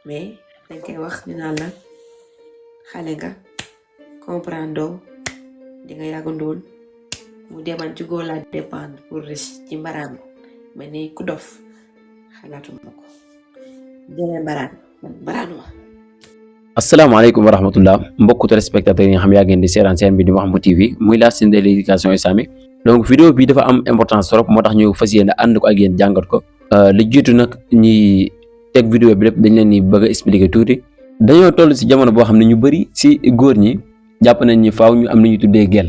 mais dañ koy wax ni naan la xale nga comprendre di nga yàgg ndóol mu deman ci góor laa dépendre pour riche ci mbaraan mais ni ku dof xalaatuma ko jëlee mbaraan man mbaraanuma. asalaamaaleykum wa rahmatullah mbokku téléspectateurs yi nga xam yaa ngeen di seetaan seen bi di Mouhamadou TV muy la chaîne de l'éducation islamique donc vidéo bi dafa am importance trop moo tax ñu fas yéene ànd ko ak yéen jàngat ko li jiitu nag ñi teg vidéo bi lépp dañ leen ni bëgg a expliquer tuuti. dañoo toll si jamono boo xam ne ñu bëri si góor ñi jàpp nañ ni faaw ñu am lu ñuy tuddee gel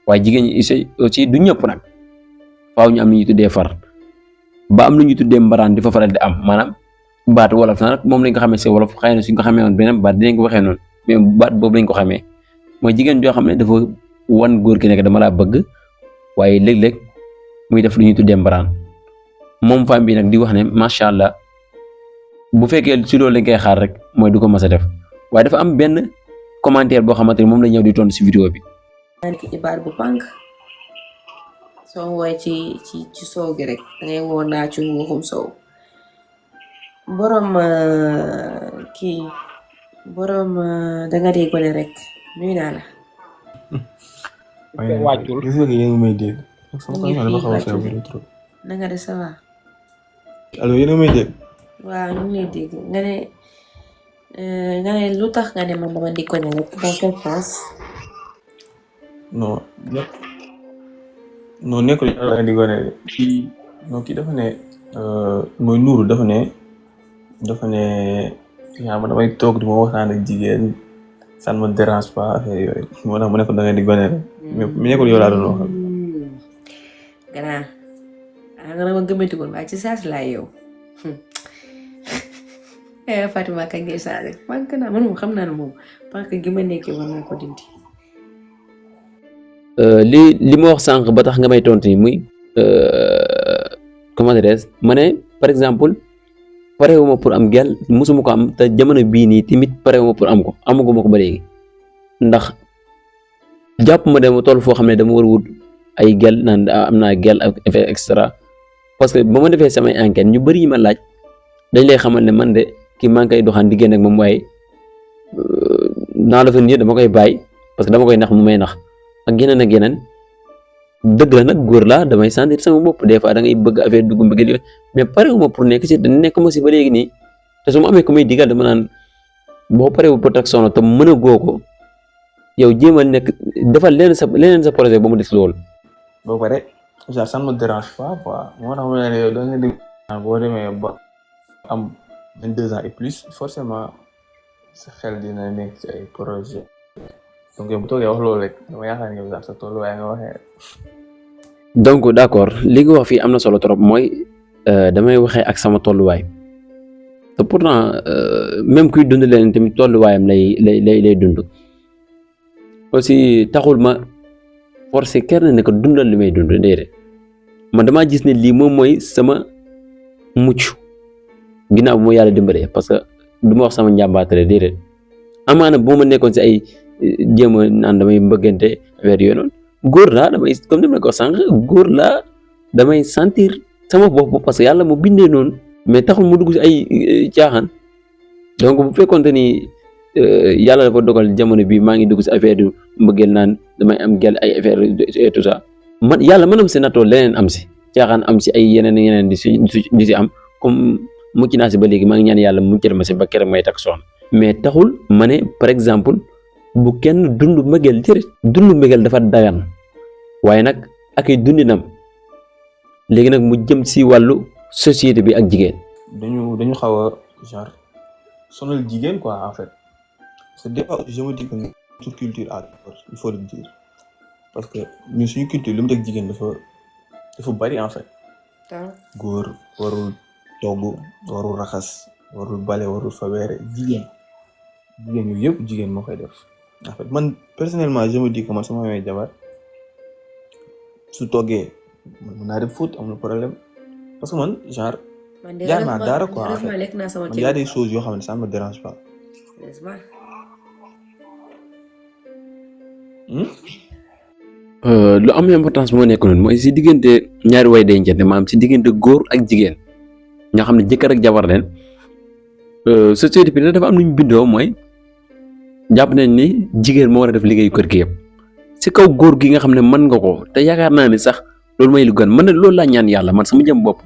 waaye jigéen ñi aussi du ñëpp nag faaw ñu am lu ñuy tuddee far ba am lu ñuy tuddee mbaraan di fa faral di am maanaam baat wolof na nag moom lañ ko xamee si wolof xëy na suñ ko xamee woon beneen baat dinañ ko waxee noonu mais baat boobu lañ ko xamee mooy jigéen joo xam ne dafa wan góor ki nekk dama laa bëgg waaye léeg-léeg muy def lu ñuy tuddee mbaraan moom femme bi nag di wax ne macha allah bu fekkee si loolu lañ koy xaar rek mooy du ko mës a def waaye dafa am benn commentaire boo xamante ni moom la ñëw di tontu si vidéo bi. maa ngi ibaar bu pànk soo woowee ci soow gi rek dangay woo naa ci waxum soow borom danga dee gone rek nuyu naa la. wàccul gis nga yéen a may dégg. na nga de ça va. allo yéen a may dégg. waaw ñu ngi lay dégg nga ne lu tax nga ne man dama di gone rek dans quelle France. non nekkul da di gone de kii dafa ne mooy Nuuru dafa ne yaa ma damay toog di ma waxtaan ak jigéen ça ne me dérange pas affaire yooyu moo tax mu nekkul da nga di gone rek mais mi nekkul yow laa doon waxal. gannaaw nga dama gëmëntigul waaye ci saas laa yow Fatima kañ ngay saase man moom xam naa ne moom parce que gi ma nekkee war naa ko dindi. li ma wax sànq ba tax nga may tontu ni muy comment dirais ma ne par exemple parewuma pour am gel mosuma ko am te jamono bii nii tamit parewuma pour am ko amaguma ko ba léegi ndax jàpp ma dem toll foo xam ne dama war a wut ay gel naan am naa gel ak effet extra parce que ba ma defee samay enquête ñu bëri yi ma laaj dañ lay xamal ne man de kii maa ngi koy doxaan di génn ak moom waaye naa la fa nii dama koy bàyyi parce que dama koy nax mu may nax. ak yeneen dëgg la nag góor laa damay sentir sama bopp des fois da ngay bëgg affaire dugg mbëggeel yooyu mais parewuma pour nekk ci nekk ma si ba léegi nii te su ma amee ku may digal dama naan boo parewul protection te mën a goo ko yow jéem a nekk defal leneen sa projet ba mu des loolu. boo pare genre ça ne me dérange pas quoi moo tax ma ne yow da nga di boo demee ba am 22 ans et plus forcément sa xel dina nekk ci ay projet donc bu toogee wax loolu rek dama yaakaar ne yow sax sa tolluwaay nga waxee. donc d'accord li nga wax fii am na solo trop mooy damay waxee ak sama tolluwaay te pourtant même kuy dund leen tamit tolluwaayam lay dund aussi taxul ma forcer kenn ne ko dundal li may dund déedéet man damaa gis ne lii moom mooy sama mucc ginnaaw bu ma yàlla dimbalee parce que du ma wax sama njàmbaatale déedéet amaana bu ma nekkoon si ay. jéem a naan damay mbëggante affaire yooyu noonu góor laa damay comme ni ma ko sànq góor laa damay sentir sama bopp parce que yàlla mu bindee noonu mais taxul mu dugg si ay caaxaan donc bu fekkonte ni yàlla dafa dogal jamono bi maa ngi dugg si affaire yu mbëggeel naan damay am gel ay affaire et tout ça man yàlla mënam si nattoo leneen am si caaxaan am si ay yeneen di si am comme mucc naa si ba léegi maa ngi ñaan yàlla muccal ma si ba keroog may takk soxna mais taxul ma ne par exemple. bu kenn dund mbëggeel jërë dund mbëggeel dafa dagan waaye nag ak ay dundinam léegi nag mu jëm si wàllu société bi ak jigéen. dañu xaw a genre sonal jigéen quoi en fait parce que des fois je me dis que notre culture a il faut le dire parce que ñun suñu culture li mu teg jigéen dafa bari en fait. góor warul togg warul raxas warul bale warul faweere jigéen yu yëpp jigéen moo koy def. en fait man personnellement je me dis que man sama amee jabar su toggee man mën naa dem foot amul problème parce que man genre jaar naa dara quoi en fait man y a des choses yoo xam ne ça me dérange pas. lu am importance moo nekk noonu mooy si diggante ñaari way dencante maanaam si diggante góor ak jigéen nga xam ne jëkkër ak jabar leen société bi dafa am lu ñu bindoo mooy jàpp nañ ni jigéen moo war a def liggéeyu kër gi yëpp si kaw góor gi nga xam ne mën nga ko te yaakaar naa ni sax loolu mooy lu gën man ne loolu laa ñaan yàlla man sama jëm bopp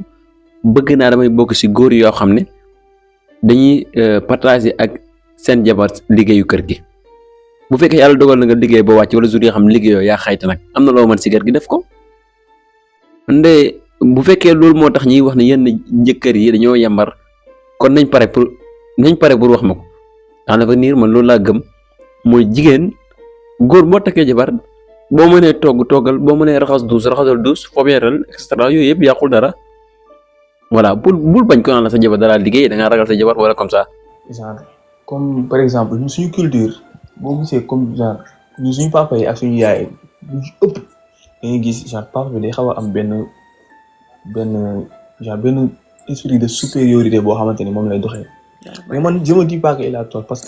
bëgg naa damay bokk si góor yoo xam ne dañuy partager ak seen jabar liggéeyu kër gi bu fekkee yàlla dogal na nga liggéey ba wàcc wala jour yoo xam ne liggéeyoo yaa xayta nag am na loo mën si kër gi def ko nde bu fekkee loolu moo tax ñuy wax ne yenn njëkkër yi dañoo yambar kon nañ pare pour wax ma ko en avenir man loolu laa gëm mooy jigéen góor boo takkee jabar boo mënee toggal boo mënee raxasal duus fobeeral et cetera yooyu yëpp yàqul dara voilà bul bañ ko naan la sa jabar dara liggéey da ngaa ragal sa jabar wala comme ça. genre comme par exemple ñun suñu culture boo gisee comme genre ñun suñu papa yi ak suñu yaay lu ci ëpp dañuy gis genre papa bi day xaw a am benn esprit de supériorité boo xamante ni moom lay doxee. mais man je me dis pas qu'il a tort parce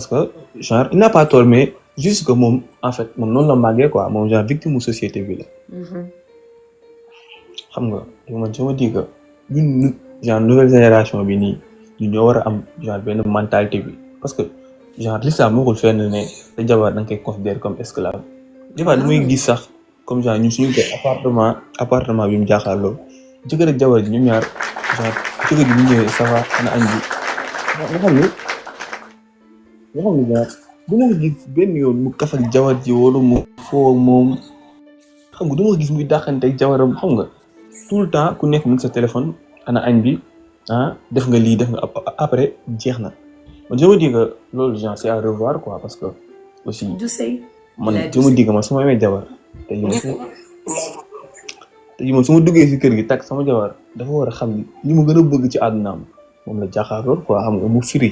que genre il n'a pas tort mais juste que moom en fait moom noonu la màggee quoi moom genre victime mu société bi la. xam nga man je me dis que ñun genre nouvelle génération bi nii ñu ñoo war a am genre benn mentalité bi parce que genre l'islam moo ko fenn ne sa jabar da nga koy considérer comme esclave. des fois damay gis sax comme genre ñun suñu appartement bi mu jaaxaarloo jëkkër ak jabar ji ñoom ñaar genre jëkkër ji bu ñëwee ça va ana añ bi nga xam ne genre du ma gis benn yoon mu kaf ak jabar ji wala mu foo moom xam nga du ma gis muy dàqante ak jabaram xam nga tout le temps ku nekk mu sa téléphone ana añ bi def nga lii def nga après jeex na man je me dis que loolu genre c'est à revoir quoi parce que aussi man je me dis que man su ma amee jabar te moom su ma duggee si kër gi takk sama jabar dafa war a xam li ma gën a bëgg ci àddunaam moom la jàkkaarlool quoi xam nga mu firi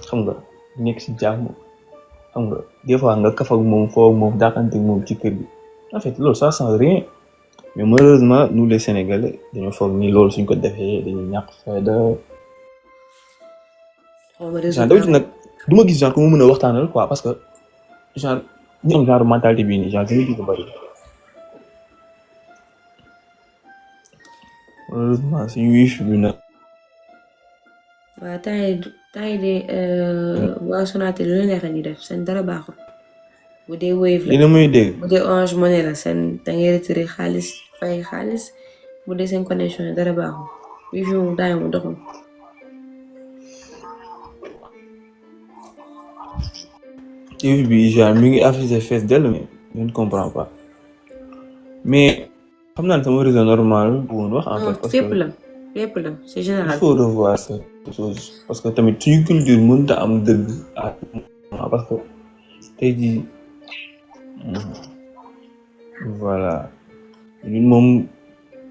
xam nga nekk si jàmm xam nga des fois nga kaf ak moom foo ak moom dàqante ak moom ci kër gi en fait loolu ça change rien mais malheureusement nous les Sénégalais dañoo foog ni loolu suñ ko defee dañuy ñàkk fayda. genre d'habitude nag du ma gis genre ku ma mën a waxtaanal quoi parce que genre ñu am genre mentalité bii nii genre dina ko bari. malheureusement suñu wiif bi nag. waaw temps yi de waa Sonatel lu la neex ñu def seen dara baaxul bu dee Wave la yéen a may dégg bu dee Orange Money la seen da ngay retiré xaalis fay xaalis bu dee seen connexion dara baaxul wifi moom temps yi mu doxul. wiif bi genre mi ngi affiché fees dell mais je ne comprends pas mais xam naa ne sama réseau normal bu woon wax en fait. parce que fépp la c'est général. il faut revoir cette chose parce que tamit suñu culture mënut a am dëgg parce que tey jii voilà ñun moom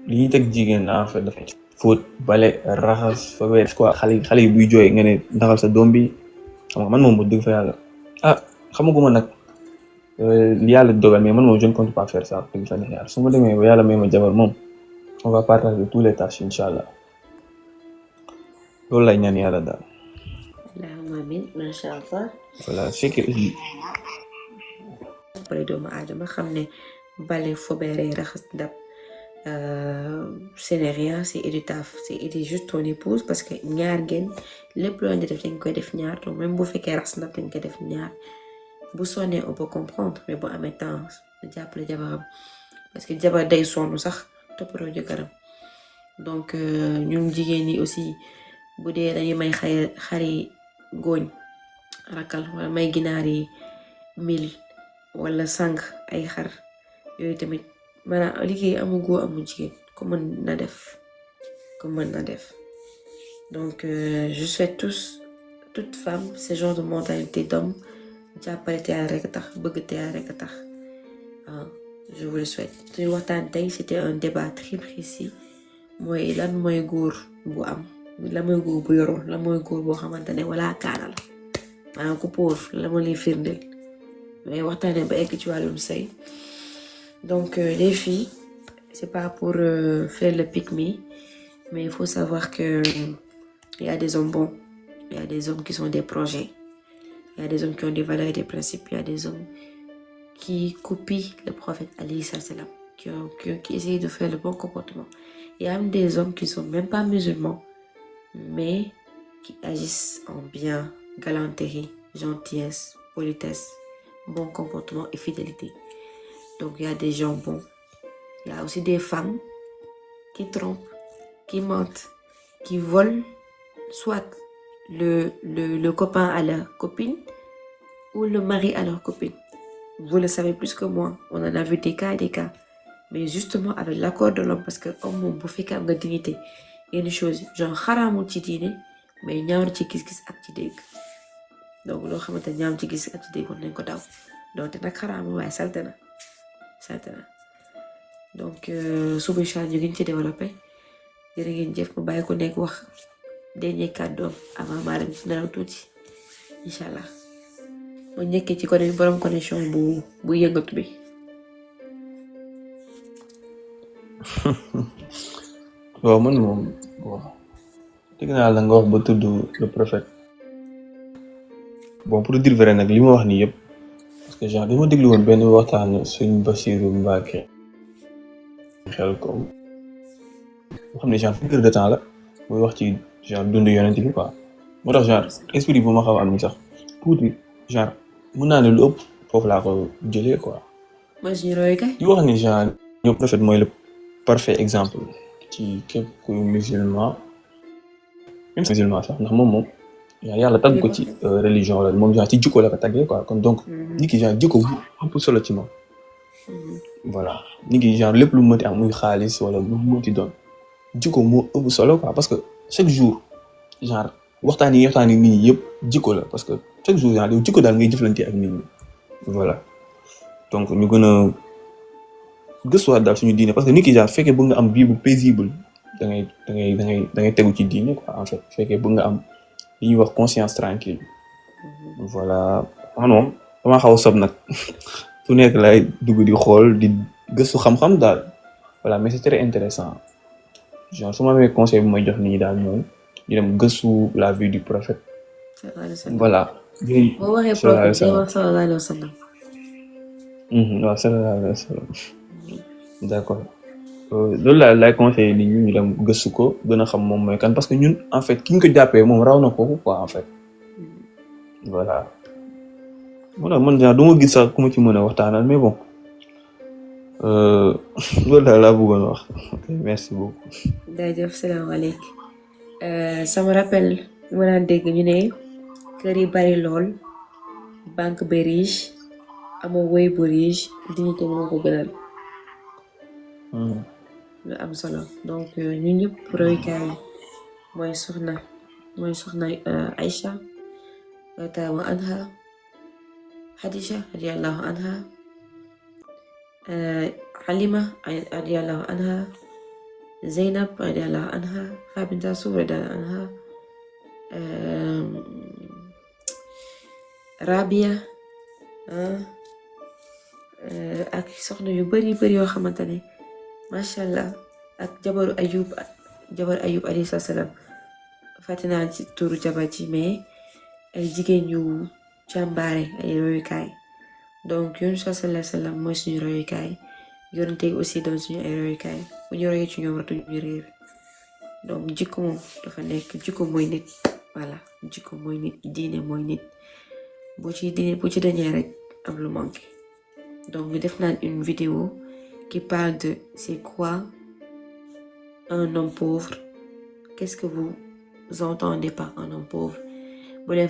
li ñuy teg jigéen en fait dafa fóot bale raxas fa weer quoi xale yi buy jooy nga ne ndaxal sa doom bi xam nga man moom bu dëgg fa yàlla xamaguma nag li yàlla dogal mais man moom je ne compte pas faire ça dëgg fa yàlla su ma demee ba yàlla may ma jabar moom on va partager tous les tâches incha allah loolu lay ñaan yàlla daal. allahumma amin macha allah. voilà c'est que. pare doomu aadama xam ne bale fobeere raxas ndab ce n'est rien c'est aider juste ton épouse parce que ñaar ngeen lépp loo di def dañ koy def ñaar donc même bu fekkee raxas ndab dañ koy def ñaar bu sonnee on peut comprendre mais bu amee temps jàppale jabaram parce que jabar day sonn sax toppatoo jëkkëram donc ñun jigéen ñi aussi bu dee dañuy may xari góoñ rakkal wala may ginaar yi 1000 wala sang ay xar yooyu tamit maanaam liggéey amul góor amul jigéen ko mën na def donc je souhaite toute femme ce genre de mentalité d'homme jàppale te yàlla rek a tax bëgg te yàlla rek a tax je vous le souhaite suñu waxtaan tey c'était un débat très précis mooy lan mooy góor bu am lan mooy góor bu yorul lan mooy góor boo xamante ne wala kaana la maanaam ku pauvre la ma lay firndeel mais waxtaanee ba egg ci wàllum sëy donc les filles c'est pas pour faire le pick me mais il faut savoir que il y a des hommes bons il y a des hommes qui sont des projets il y a des hommes qui ont des valeurs et des principes il y a des hommes qui copient le prophète alayhi salam qui essayent de faire le bon comportement il y a même des hommes qui sont même pas musulmans mais qui agissent en bien, galanterie, gentillesse, politesse, bon comportement et fidélité. Donc il y a des gens bons. Il y a aussi des femmes qui trompent, qui mentent, qui volent soit le copain à leur copine ou le mari à leur copine. Vous le savez plus que moi. On en a vu des cas et des cas. Mais justement avec l'accord de l'homme, parce que homme moom bu fekkee am nga dignité yenn chose genre xaraamul ci diine mais ñaawul ci gis-gis ak ci dégg. Donc loo xamante ne ñaawul ci gis ak ci dégg war nañ ko daw donte nag xaraamul waaye salte na donc suba incha allah ñu ngi ci développé jërë ngeen jëf mu bàyyi ko nekk wax dernier kàddoom avant maa dem ci nelaw tuuti incha allah ma nekkee ci borom connexion bu yëngatu bi. waaw man moom bon dégg naa la nga wax ba tudd le prophète bon pour dire vrai nag li ma wax nii yëpp parce que genre dama déglu woon benn waxtaan suñ Bassirou Mbacké xel ko boo xam ne genre une heure de temps la muy wax ci genre dund yonent bi quoi moo tax genre esprit bu ma xaw a am ni sax tuuti genre mën naa ne lu ëpp foofu laa ko jëlee quoi. mooy suñu royukaay. di wax ni genre ñoo prophète mooy le parfait exemple ci képp ku musulman même musulman sax ndax moom yàlla tagg ko ci religion la moom genre ci jikko la ko taggee quoi kon donc nit ki genre jikko bu ëpp solo ci moom voilà nit ki genre lépp lu mu mënti am muy xaalis wala lu mu mënti doon jikko moo ëpp solo quoi parce que chaque jour genre waxtaan yi nit ñi yëpp jikko la parce que chaque jour genre yow jikko daal ngay jëflante ak nit ñi voilà donc ñu gën a gëstuwaat daal suñu diine parce que nit ki genre fekkee bëgg nga am vie bu paisible da ngay tegu ci diine quoi en fait fekkee bëgg nga am li ñuy wax conscience tranquille voilà man moom dama xaw a sob nag fu nekk lay dugg di xool di gëstu xam-xam daal voilà mais c'est très intéressant genre su ma amee conseil bu may jox nit ñi daal mooy ñu dem gëstu la vie du prophète voilà. boo waxee prophète sallallahu alayhi wa sallam. waaw sallallahu alayhi wa sallam d'accord loolu laay conseillé nit ñi ñu dem gëstu ko gën a xam moom mooy kan parce que ñun en fait ki ñu ko jàppee moom raw na kooku quoi en fait voilà man genre du ma gis sax ku ma ci mën a waxtaanal mais bon loolu daal laa bëggoon wax merci beaucoup. jaajëf salaamaaleykum sama rappel ma daan dégg ñu ne kër yi bari lool banque ba riche amoo woy bu riche dignité moo ko gënal. lu am solo donc ñun ñëpp royukaay mooy soxna Aïcha radiyallahu anha Khadija radiyallahu anha Halima radiyallahu anha Zeynab radiyallahu anha Fabinta Sow radiyallahu anha Rabia ak soxna yu bari yoo xamante ne macha allah ak jabaru ayub alayhi salaam fàtte naa ci turu jabar ci mais ay jigéen yu jàmbaare ay royukaay donc yoonu sallallahu alayhi wa sallam mooy suñu royukaay yonente aussi doon suñu ay royukaay bu ñu royee ci ñoom ratuñu réer donc jikko moom dafa nekk jikko mooy nit voilà jikko mooy nit diine mooy nit bu ci dañee rek am lu manqué donc ñu def naan une vidéo qui parle de c'est quoi un homme pauvre, qu'est-ce que vous entendez par un homme pauvre. Vous voulez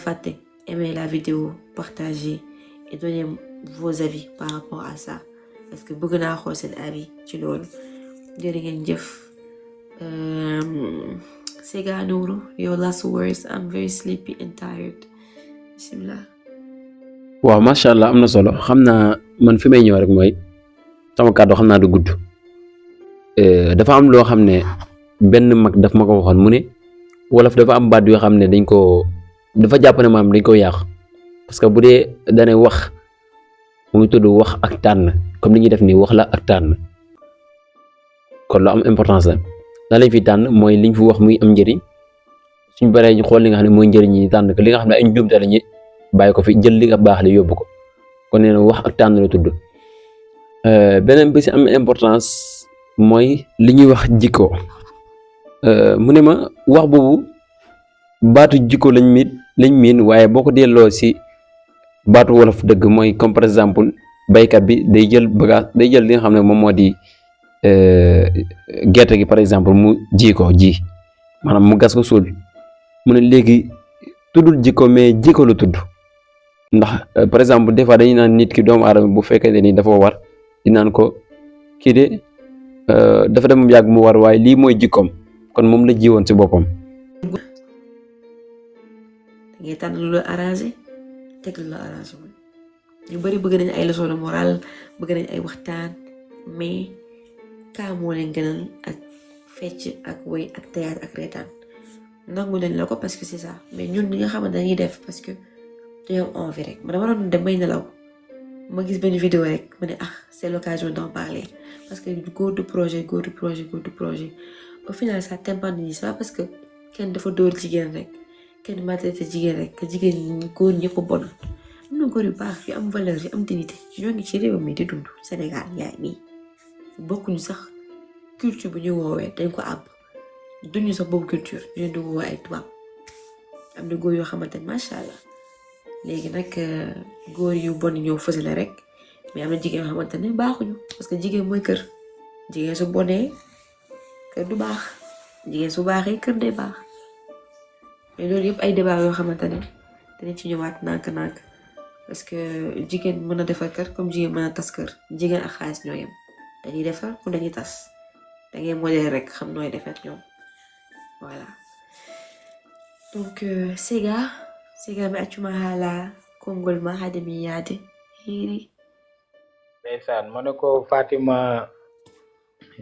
aimer la vidéo, partager et donner vos avis par rapport à ça. Parce que beaucoup n'a pas cet avis, tu l'as. Sega Nourou, your last words. I'm very sleepy and tired. Bismillah. waaw macha allah am na solo xam naa man fi may ñëw rek mooy sama kàddu xam naa du gudd dafa am loo xam ne benn mag daf ma ko waxoon mu ne wolof dafa am baat yoo xam ne dafa jàpp ne maam dañ ko yàq parce que bu dee dane wax mu ngi tudd wax ak tànn comme li ñuy def nii wax la ak tànn kon lu am importance la lan lañ fi tànn mooy liñ fi wax muy am njëriñ suñ baree ñu xool li nga xam ne mooy njëriñ ñi tànn ko li nga xam ne ay njuumte la ñi bàyyi ko fi jël li nga baax li yóbbu ko kon nee na wax ak tànn la tudd beneen bi si am importance mooy li ñuy wax jikko mu ne ma wax boobu baatu jikko lañ miin waaye boo ko delloo si baatu wolof dëgg mooy comme par exemple baykat bi day jël li nga xam ne moom moo di gerte gi par exemple mu ji maanaam mu gas ko suul mu ne léegi tuddul jikko mais jikko la tudd ndax par exemple des fois dañuy naan nit ki doomu aadama bu fekkee ni dafa war di naan ko kii de dafa dem yàgg mu war waaye lii mooy jikkoom kon moom la jiwoon si boppam. dangay tànn lu la arrangé teg lu la arrangé woon ñu bari bëgg nañ ay leçon de morale bëgg nañ ay waxtaan mais kaa moo leen gënal ak fecc ak woy ak théâtre ak reetaan nangu nañ la ko parce que c'est ça mais ñun ñi nga xamante dañuy def parce que dañoo envie rek man dama doon dem may nelaw ma gis benn vidéo rek ma ne c'est l'occasion d'en parler parce que góor du projet au final ça t'épargne ni c'est pas parce que kenn dafa dóor jigéen rek kenn maltraité jigéen rek que jigéen góor ñëpp bon am na góor yu baax yu am valeur yu am dignité ñoo ngi ci réew mi di dund Sénégal yaay nii bokkuñu sax culture bu ñu woowee dañ ko àbb duñu sax boobu culture ñu leen di woowee ay tubaab am na góor yoo xamante ne macha allah léegi nag góor yu bon ñëw fës la rek mais am na jigéen yoo xamante ne baaxuñu parce que jigéen mooy kër jigéen su bonee kër du baax jigéen su baaxee kër day baax mais loolu yëpp ay débat yoo xamante ne dinañ ci ñëwaat nànk-nànk parce que jigéen mën a defar kër comme jigéen mën a tas kër jigéen ak xaalis ñoo yem dañuy defar pour dañuy tas dangay modèle rek xam nooy defar ñoom voilà donc Sega mi accuma haala konngol ma hade mi yaade hiiri ndeysaan ma ne ko Fatima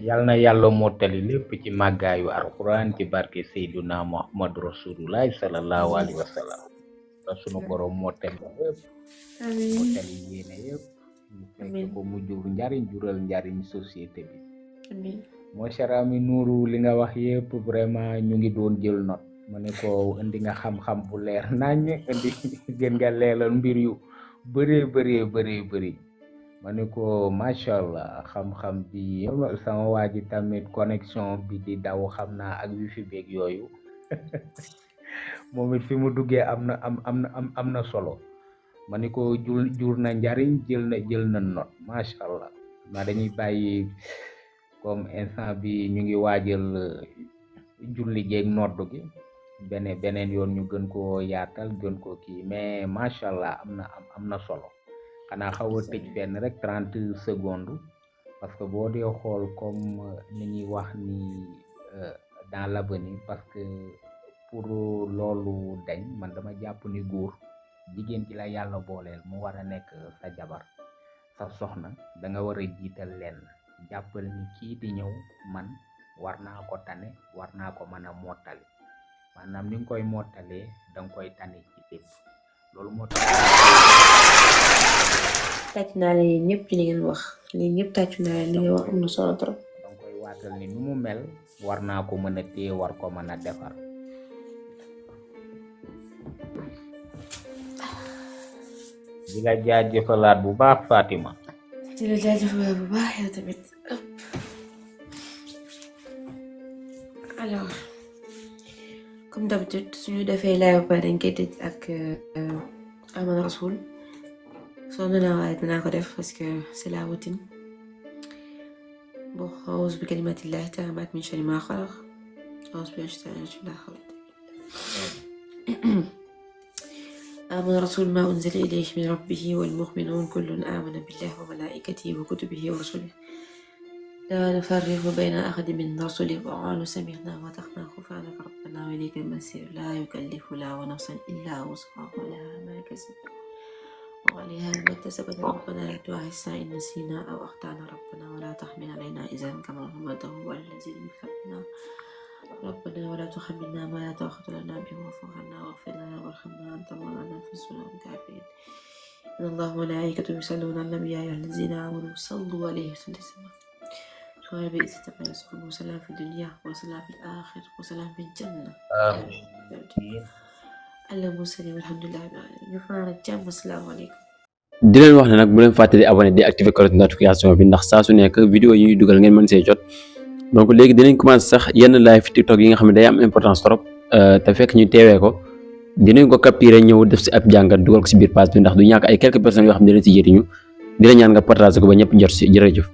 yal na yàlla mottali lépp ci màggaayu alquran ci barke Seyduna Muhammad Rasulullah sallallahu alayhi wa sallam ba sunu borom mottali lépp mottali yéene yëpp ñu fekk ko mu jur njariñ jural njariñ société bi amiin mon cher ami Nourou li nga wax yëpp vraiment ñu ngi doon jël note ma ne ko indi nga xam-xam bu leer nañ indi gën nga leelal mbir yu bëree ma ne ko macha allah xam-xam bi sama waa ji tamit connexion bi di daw xam naa ak wifi beeg yooyu moom it fi mu duggee am na solo ma ne ko jur na njariñ jël na not macha allah ma dañuy bàyyi comme instant bi ñu ngi waajal julli jeeg noddu gi beneen yoon ñu gën koo yaatal gën koo kii mais macha allah am na solo xanaa xaw a tëj fenn rek 30 secondes parce que boo dee xool comme ni ñuy wax ni dans l'avenir parce que pour loolu dañ man dama jàpp ni góor jigéen ci la yàlla booleel mu war a nekk sa jabar sa soxna da nga war a jiital leen jàppal ni kii di ñëw man war naa ko tane war naa ko mën a mottali maanaam ni nga koy mottalee da nga koy tane ci lépp loolu moo tax tàcc naa la yéen ñëpp ci li ngeen wax lii ñëpp tàcc naa leen li ngeen wax am na solo trop da nga koy waatal ni nu mu mel war naa ko mën a téye war ko mën a defar di la jaajëfalaat bu baax Fatima di la jaajëfalaat bu baax yow tamit alors comme d'habitude suñu defee live ba dañ koy tëj ak Amana Rasoul sonn naa waaye dinaa ko def parce que c'est la routine bon أعوذ بكلمات الله التامات من شر ما خلق أعوذ بالله من شر ما خلق آمن الرسول ما أنزل إليه من ربه والمؤمنون كل آمن بالله وملائكته وكتبه ورسله لا نفرق بين أحد من رسله وقالوا سمعنا وأطعنا غفرانك ربنا وإليك المصير لا يكلف الله نفسا إلا وسعها لها ما كسبت وعليها ما اكتسبت ربنا لا تؤاخذنا إن نسينا أو أخطأنا ربنا ولا تحمل علينا إصرا كما حملته على الذين من قبلنا ربنا ولا تحملنا ما لا طاقة لنا به واعف عنا واغفر لنا وارحمنا أنت مولانا فانصرنا على الكافرين إن الله وملائكته يصلون على النبي يا أيها الذين آمنوا صلوا عليه وسلموا تسليما سؤال بإذن الله يسكن وسلام في الدنيا وسلام في الآخرة وسلام في الجنة amiin اللهم صل والحمد لله رب العالمين ñu fanaan ak jàmm assalaamu aleykum di leen wax ne nag bu leen fàtte di abonné di activer cloche notification bi ndax saa su nekk vidéo yi ñuy dugal ngeen mën see jot donc léegi dinañ commencé sax yenn live TikTok yi nga xam ne day am importance trop te fekk ñu teewee ko dinañ ko capturer ñëw def si ab jàngat dugal ko si biir page bi ndax du ñàkk ay quelques personnes yoo xam ne dinañ si jëriñu di la ñaan nga partager ko ba ñëpp jot si jërëjëf.